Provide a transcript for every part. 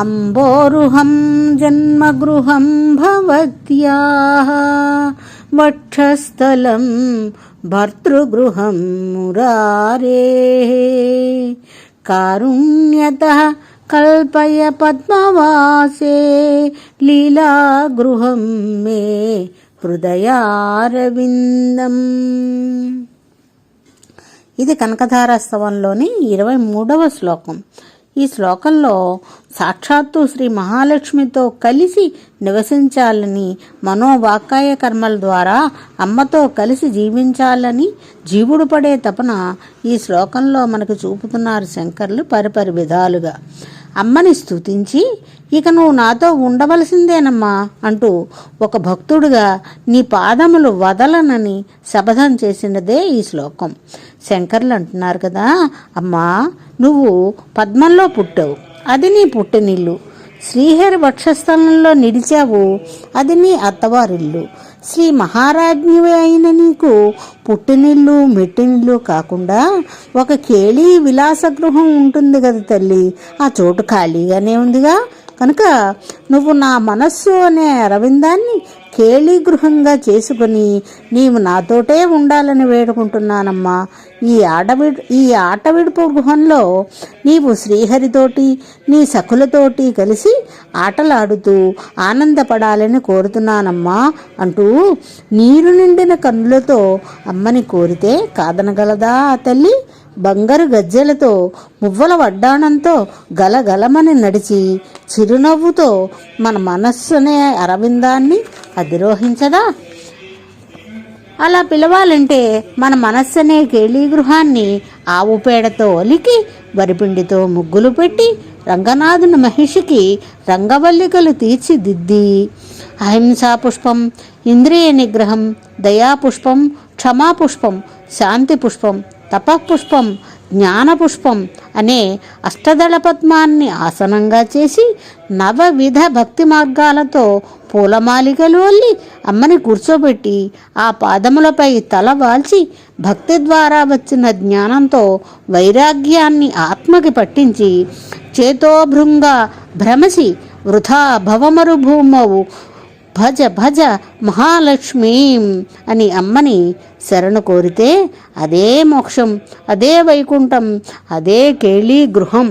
అంబోరుహం జన్మగృహం భవత్యాః వక్షస్థలం భర్తృగృహం మురారేః కారుణ్యతః కల్పయ పద్మవాసే లీలాగృహం మే హృదయారవిందం. ఇది కనకధారాస్తవంలోని 23వ శ్లోకం. ఈ శ్లోకంలో సాక్షాత్తు శ్రీ మహాలక్ష్మితో కలిసి నివసించాలని, మనోవాకాయ కర్మల ద్వారా అమ్మతో కలిసి జీవించాలని జీవుడు పడే తపన ఈ శ్లోకంలో మనకు చూపుతున్నారు శంకరులు పరిపరి విధాలుగా. అమ్మని స్తుతించి, ఇక నువ్వు నాతో ఉండవలసిందేనమ్మా అంటూ ఒక భక్తుడిగా నీ పాదములు వదలనని శపథం చేసినదే ఈ శ్లోకం. శంకర్లు అంటున్నారు కదా, అమ్మా నువ్వు పద్మంలో పుట్టావు, అది నీ పుట్టినిల్లు. శ్రీహరి వక్షస్థలంలో నిలిచావు, అది నీ అత్తవారిల్లు. శ్రీ మహారాజ్ఞి అయిన నీకు పుట్టినిల్లు మెట్టినిల్లు కాకుండా ఒక కేళీ విలాసగృహం ఉంటుంది కదా తల్లి, ఆ చోటు ఖాళీగానే ఉందిగా. కనుక నువ్వు నా మనస్సు అనే అరవిందాన్ని కేళీ గృహంగా చేసుకుని నీవు నాతోటే ఉండాలని వేడుకుంటున్నానమ్మా. ఈ ఆట విడుపు గృహంలో నీవు శ్రీహరితోటి నీ సఖులతోటి కలిసి ఆటలాడుతూ ఆనందపడాలని కోరుతున్నానమ్మా అంటూ నీరు నిండిన కన్నులతో అమ్మని కోరితే కాదనగలదా ఆ తల్లి? బంగారు గజ్జెలతో మువ్వల వడ్డాణంతో గలగలమని నడిచి చిరునవ్వుతో మన మనస్సునే అరవిందాన్ని అధిరోహించదా? అలా పిలవాలంటే మన మనస్సునే కేళీగృహాన్ని ఆవు పేడతో ఒలికి వరిపిండితో ముగ్గులు పెట్టి రంగనాథుని మహిషికి రంగవల్లికలు తీర్చిదిద్ది అహింసా పుష్పం, ఇంద్రియ నిగ్రహం, దయాపుష్పం, క్షమాపుష్పం, శాంతి పుష్పం, తపఃపుష్పం, జ్ఞానపుష్పం అనే అష్టదళ పద్మాన్ని ఆసనంగా చేసి నవవిధ భక్తి మార్గాలతో పూలమాలికలు అల్లి అమ్మని కూర్చోబెట్టి ఆ పాదములపై తల వాల్చి భక్తి ద్వారా వచ్చిన జ్ఞానంతో వైరాగ్యాన్ని ఆత్మకి పట్టించి చేతోభృంగ భ్రమసి వృథా భవమరుభూమవు భజ భజ మహాలక్ష్మీం అని అమ్మని శరణు కోరితే అదే మోక్షం, అదే వైకుంఠం, అదే కేళీ గృహం.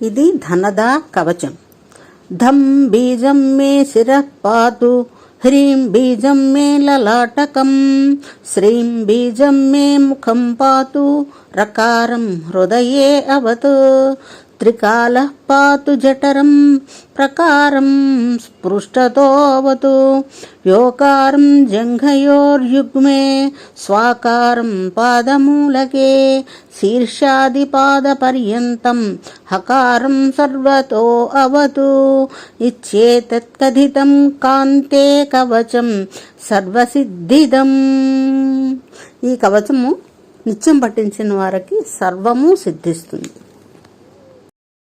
ఇది ధనదా కవచం. ధం బీజం మే శిరః పాతు, హ్రీం బీజం మే లలాటకం, శ్రీం బీజం మే ముఖం పాతు, రకారం హృదయే అవతు, త్రికాలః పాతు జఠరం, ప్రకారం స్పృష్టతోవతు, యోకారం జంఘయోర్యుగ్మే, స్వాకారం పాదమూలకే, శీర్షాదిపాదపర్యంతం హకారం సర్వతో అవతు, ఇచ్చేతత్కథితం కాంతే కవచం సర్వసిద్ధిదం. ఈ కవచము నిత్యం పఠించిన వారికి సర్వము సిద్ధిస్తుంది.